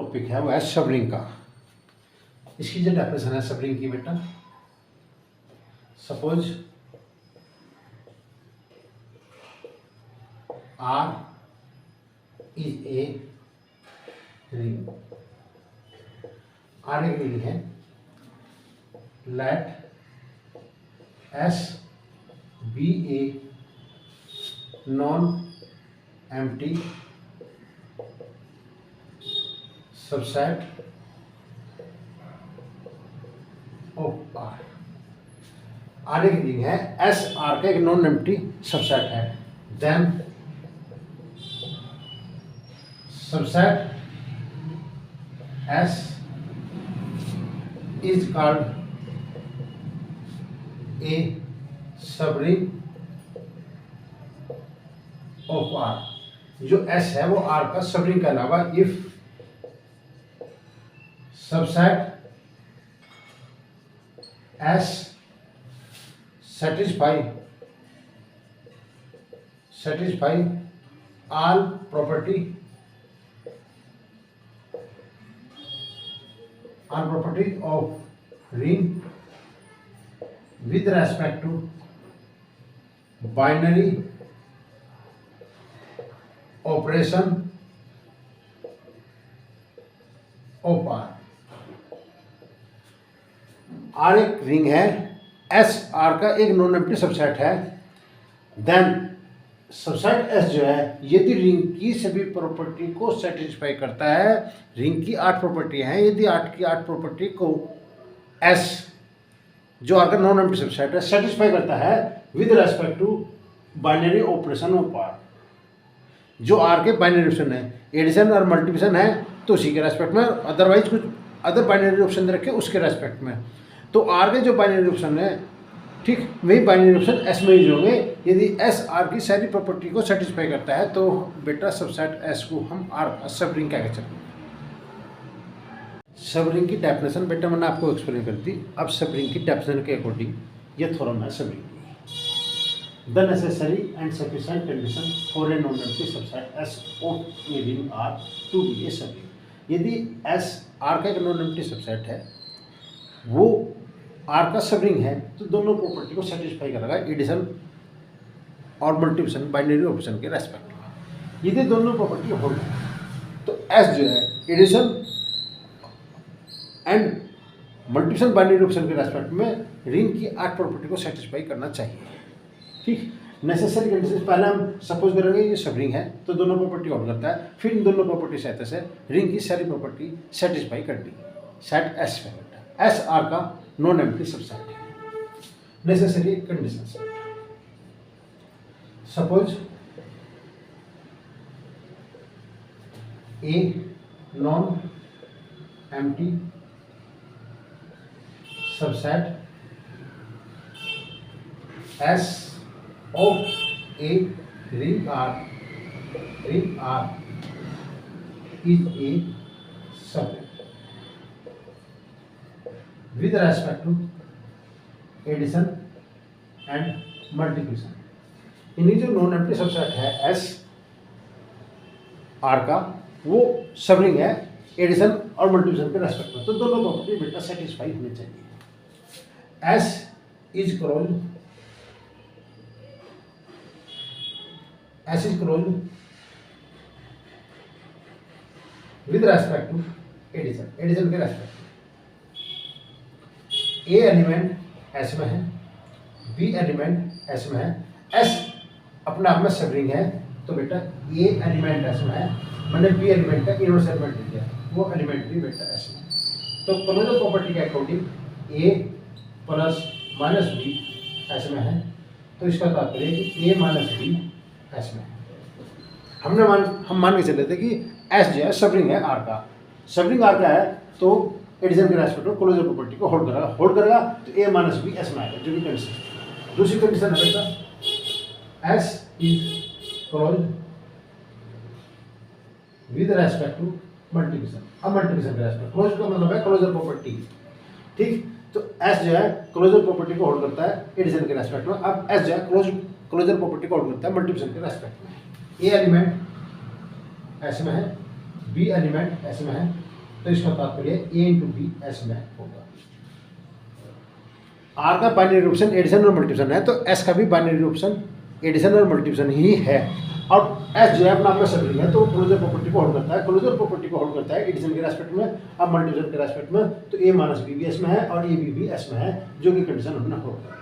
Topic है वो है सबरिंग का। इसकी जो डेफिनेशन है सबरिंग की बेटा, suppose R is a ring, R एक रिंग है, let S be a non empty subset of R. R एक रिंग है, एस आर का एक नॉन एम्प्टी सबसेट है, then subset S is called a subring of R. जो S है वो आर का सबरिंग कहलावा if subset S satisfy all property of ring with respect to binary operation of R। R एक ring है, S R का एक non empty subset है, देन सबसेट एस जो है यदि रिंग की सभी प्रॉपर्टी को सेटिस्फाई करता है, रिंग की 8 प्रॉपर्टी हैं, यदि 8 की 8 प्रॉपर्टी को एस जो आर का नॉन एम्प्टी सबसेट है सेटिस्फाई करता है with respect to binary operation of R. जो आर के बाइनरी ऑप्शन है, एडिशन और मल्टीप्लिकेशन है तो उसी के रेस्पेक्ट में, अदरवाइज कुछ अदर बाइनरी ऑप्शन रखे उसके रेस्पेक्ट में। तो आर के जो बाइनरी ऑप्शन है, ठीक, वही बाइनरी ऑप्शन एस में यूज होंगे। यदि एस आर की सारी प्रॉपर्टी को सेटिस्फाई करता है तो बेटा सबसेट एस को हम आर का सबरिंग कह के चलते हैं। सबरिंग की डेफिनेशन बेटा मैंने आपको एक्सप्लेन कर दी। अब सबरिंग की डेफिनेशन के अकॉर्डिंग ये थ्योरम है सबरिंग की। The necessary and sufficient condition for a non empty subset S of a ring R to be a subring. यदि एस आर का एक नॉन एम्प्टी सबसेट है, वो आर का सबरिंग है, तो दोनों प्रॉपर्टी को सेटिस्फाई करेगा एडिशन और मल्टीप्लिकेशन बाइनरी ऑपरेशन के रेस्पेक्ट में। यदि दोनों प्रॉपर्टी हो तो एस जो है addition and multiplication binary operation के रेस्पेक्ट में रिंग की 8 प्रॉपर्टी को सेटिस्फाई करना चाहिए। ठीक, नेसेसरी कंडीशन पहले हम सपोज करेंगे ये सबरिंग है तो दोनों प्रॉपर्टी होल्ड करता है, फिर इन दोनों प्रॉपर्टी सहायता से रिंग की सारी प्रॉपर्टी सेटिस्फाई कर दी, सेट एस पे। एस आर का नॉन एम्प्टी सबसेट है। Necessary condition suppose a non empty subset S of a ring R is a subring with respect to addition and multiplication। इन्हीं जो non empty subset है S R का, वो subring है addition और multiplication के respect में, तो दोनों प्रॉपर्टी बेटा सेटिस्फाई होनी चाहिए। S is close with respect to addition के रेस्पेक्ट। ए एलिमेंट एस में है, बी एलिमेंट एस में है, एस अपने आप में सबरिंग है, तो बेटा ए एलिमेंट एस में है, मैंने बी एलिमेंट का इनवर्स एलिमेंट लिख दिया, वो एलिमेंट भी बेटा एस में। तो क्लोजर प्रॉपर्टी के अकॉर्डिंग ए प्लस माइनस बी एस में है, तो इसका तात्पर्य कि ए माइनस बी एस में है। हम मान के चले थे कि एस जो है सबरिंग है आर का, सबरिंग आर का है तो एडिशन के रेस्पेक्ट में क्लोजर प्रॉपर्टी को होल्ड करेगा तो ए माइनस बी एस में आएगा, जो भी कंडीशन। दूसरी कंडीशन है बेटा S is close with respect to multiplication. अब मल्टीप्लिकेशन के रेस्पेक्ट, क्लोज का मतलब है क्लोजर प्रॉपर्टी, ठीक, तो एस जो है क्लोजर प्रॉपर्टी को होल्ड करता है एडिशन के रेस्पेक्ट में। अब एस जो है क्लोजर प्रॉपर्टी को होल्ड करता है मल्टीप्लिकेशन के रेस्पेक्ट में। ए एलिमेंट एस में है, बी एलिमेंट एस में है, तो इसका तात्पर्य ए इंटू बी एस में होगा। आर का बाइनरी ऑप्शन एडिशन और मल्टीप्लिकेशन है, तो एस का भी बाइनरी ऑप्शन एडिशन और मल्टीप्लिकेशन ही है। और एस जो है अपना अपना सब रिंग है, तो क्लोजर प्रॉपर्टी को होल्ड करता है, क्लोजर प्रॉपर्टी को होल्ड करता है एडिशन के रेस्पेक्ट में, अब मल्टीप्लिकेशन के रेस्पेक्ट में, तो ए माइनस बी भी एस में है और ए बी भी एस में है, जो कि कंडीशन हमने होल्ड कर है।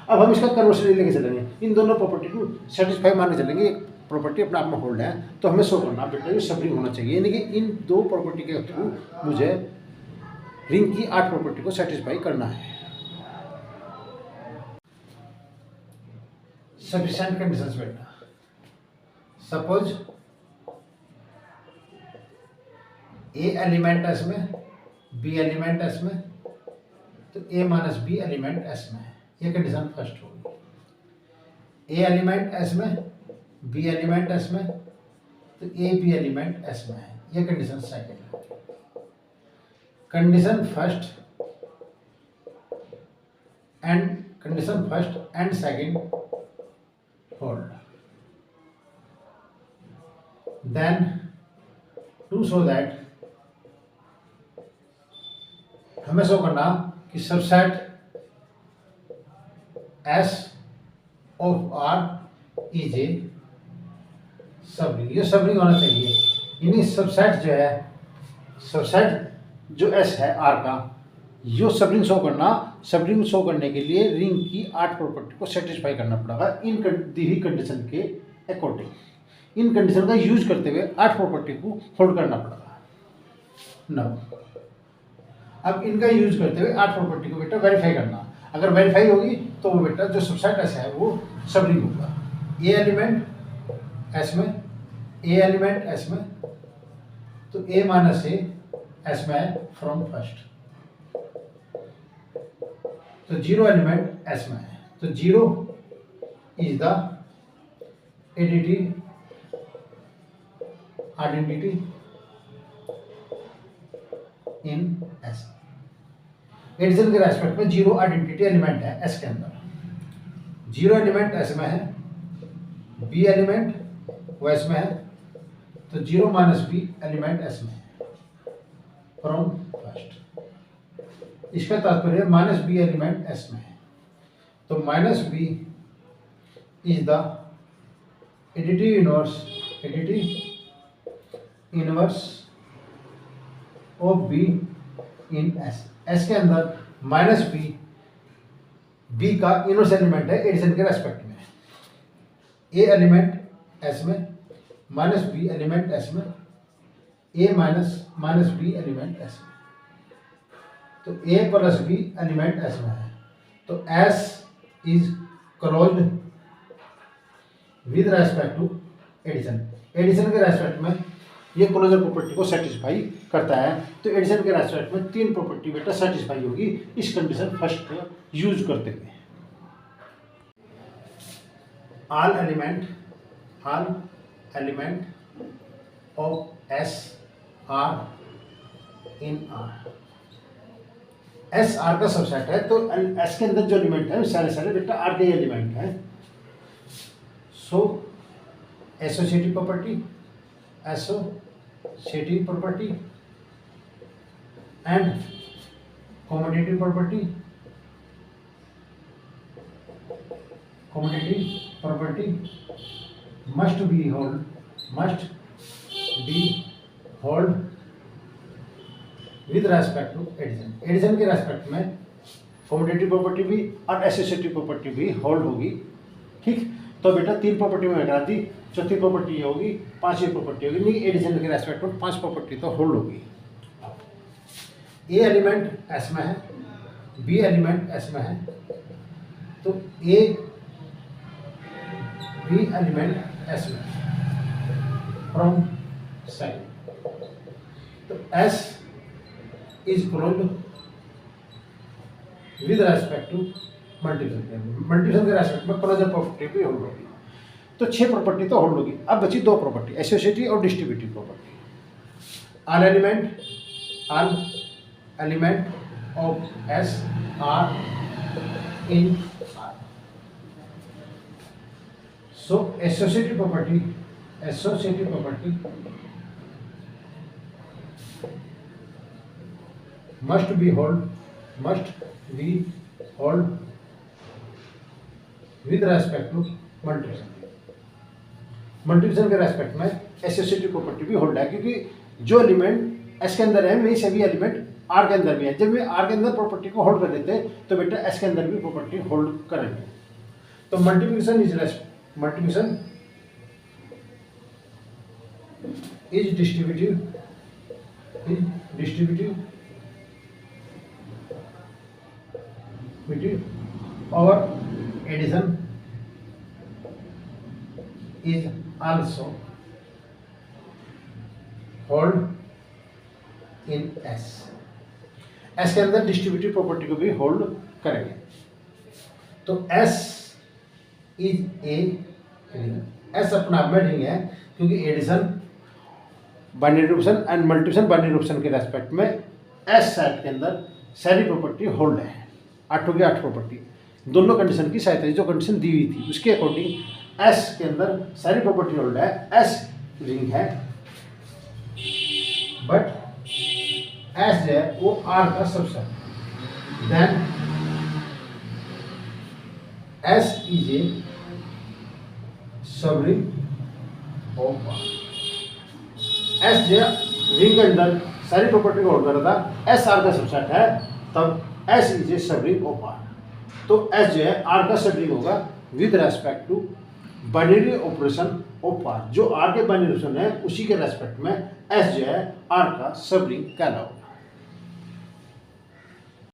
अब हम इसका कन्वर्शन लेके चलेंगे, इन दोनों प्रॉपर्टी को सेटिस्फाई मानने चलेंगे। एक प्रॉपर्टी अपना आप में होल्ड है, तो हमें शो करना बेटा ये सब रिंग होना चाहिए, यानी कि इन दो प्रॉपर्टी के थ्रू मुझे रिंग की 8 प्रॉपर्टी को सेटिस्फाई करना है। सफिशिएंट कंडीशंस बेटा, सपोज ए एलिमेंट एस में, बी एलिमेंट एस में, तो a minus b element S में है, ये कंडीशन फर्स्ट होगी। ए एलिमेंट एस में, बी एलिमेंट एस में, तो ए बी एलिमेंट एस में है, ये कंडीशन सेकंड है। Condition first and second hold. Then to show that हमें शो करना कि subset S of R is a subring, ये सब रिंग होना चाहिए। यानी सबसेट जो है, सबसेट जो एस है आर का, यो सब रिंग शो करना, सब रिंग शो करने के लिए रिंग की 8 प्रॉपर्टी को सेटिस्फाई करना पड़ेगा इन दी हुई कंडीशन के अकॉर्डिंग। इन कंडीशन का यूज करते हुए 8 प्रॉपर्टी को होल्ड करना पड़ेगा। नौ अब इनका यूज करते हुए 8 प्रॉपर्टी को बेटा वेरीफाई करना, अगर वेरीफाई होगी तो वो बेटा जो सबसेट एस है वो सब रिंग होगा। ए एलिमेंट एस में, ए एलिमेंट एस में, तो ए माइनस ए एस में है फ्रॉम फर्स्ट, तो 0 एलिमेंट एस में है, तो 0 is the identity in S. Addition के रेस्पेक्ट में 0 आइडेंटिटी एलिमेंट है एस के अंदर। 0 एलिमेंट एस में है, बी एलिमेंट वो एस में है, तो 0 माइनस बी एलिमेंट एस में है फ्रॉम फर्स्ट। इसका तात्पर्य माइनस बी एलिमेंट एस में है, तो minus b is the additive inverse of b in S. S के अंदर माइनस बी का इनवर्स एलिमेंट है एडिशन के रेस्पेक्ट में। ए एलिमेंट एस में, माइनस बी एलिमेंट एस में, a minus b element S में, तो a plus b element S में है, तो S is closed with respect to addition. Addition के रेस्पेक्ट में ये क्लोजर प्रॉपर्टी को सेटिस्फाई करता है, तो एडिशन के रेस्पेक्ट में 3 प्रॉपर्टी बेटा सेटिस्फाई होगी इस कंडीशन फर्स्ट को यूज करते हुए। All element of S are in R. S R का सबसेट है, तो एस के अंदर जो एलिमेंट है सारे बेटा आर के एलिमेंट है। So associative property and commutative property must be hold with respect to addition. Addition के रेस्पेक्ट में कॉम्यूटेटिव प्रॉपर्टी भी और एसोसिएटिव प्रॉपर्टी भी होल्ड होगी। ठीक, तो बेटा 3 प्रॉपर्टी में करा दी, चौथी प्रॉपर्टी ये होगी, 5वीं प्रॉपर्टी होगी। नहीं, एडिशन के रेस्पेक्ट में 5 प्रॉपर्टी तो होल्ड होगी। ए एलिमेंट एस में है, बी एलिमेंट एस में है, तो ए बी एलिमेंट एस में फ्रॉम सेकंड, तो S is closed with respect to multiplication के रेस्पेक्ट में क्लोजर प्रॉपर्टी भी होल्ड होगी। तो 6 प्रॉपर्टी तो होल्ड होगी। अब बची 2 प्रॉपर्टी, एसोसिएटिव और distributive property. All element of S are in R. So associative property must be hold with respect to multiplication के रेस्पेक्ट में एसोसिएटिव प्रॉपर्टी भी होल्ड है, क्योंकि जो एलिमेंट एस के अंदर है वही सभी एलिमेंट आर के अंदर भी है। जब वे आर के अंदर प्रॉपर्टी को होल्ड कर देते हैं तो बेटा एस के अंदर भी प्रॉपर्टी होल्ड करेंगे। तो मल्टीप्लिकेशन इज डिस्ट्रीब्यूटिव और addition is also hold in S। S के अंदर डिस्ट्रीब्यूटिव प्रॉपर्टी को भी होल्ड करेंगे। तो S is a ring. S अपना आप में रिंग है क्योंकि addition binary reduction and multiplication binary reduction के रेस्पेक्ट में S सेट के अंदर सारी प्रॉपर्टी होल्ड है। 8 हो गया 8 प्रॉपर्टी, दोनों कंडीशन की सहायता जो कंडीशन दी हुई थी उसके अकॉर्डिंग S के अंदर सारी प्रॉपर्टी होल्ड है। S रिंग है बट S जो है वो R का subset, then S is a subring of R। S जो रिंग के अंदर सारी प्रॉपर्टी को होल्ड कर रहा था, S R का सबसेट है, तब S is a subring of R। तो S जो है R का सब रिंग होगा with respect to binary operation of R. जो आर के बाइनरी ऑपरेशन है उसी के रेस्पेक्ट में एस जो है आर का सब रिंग कहलाओ।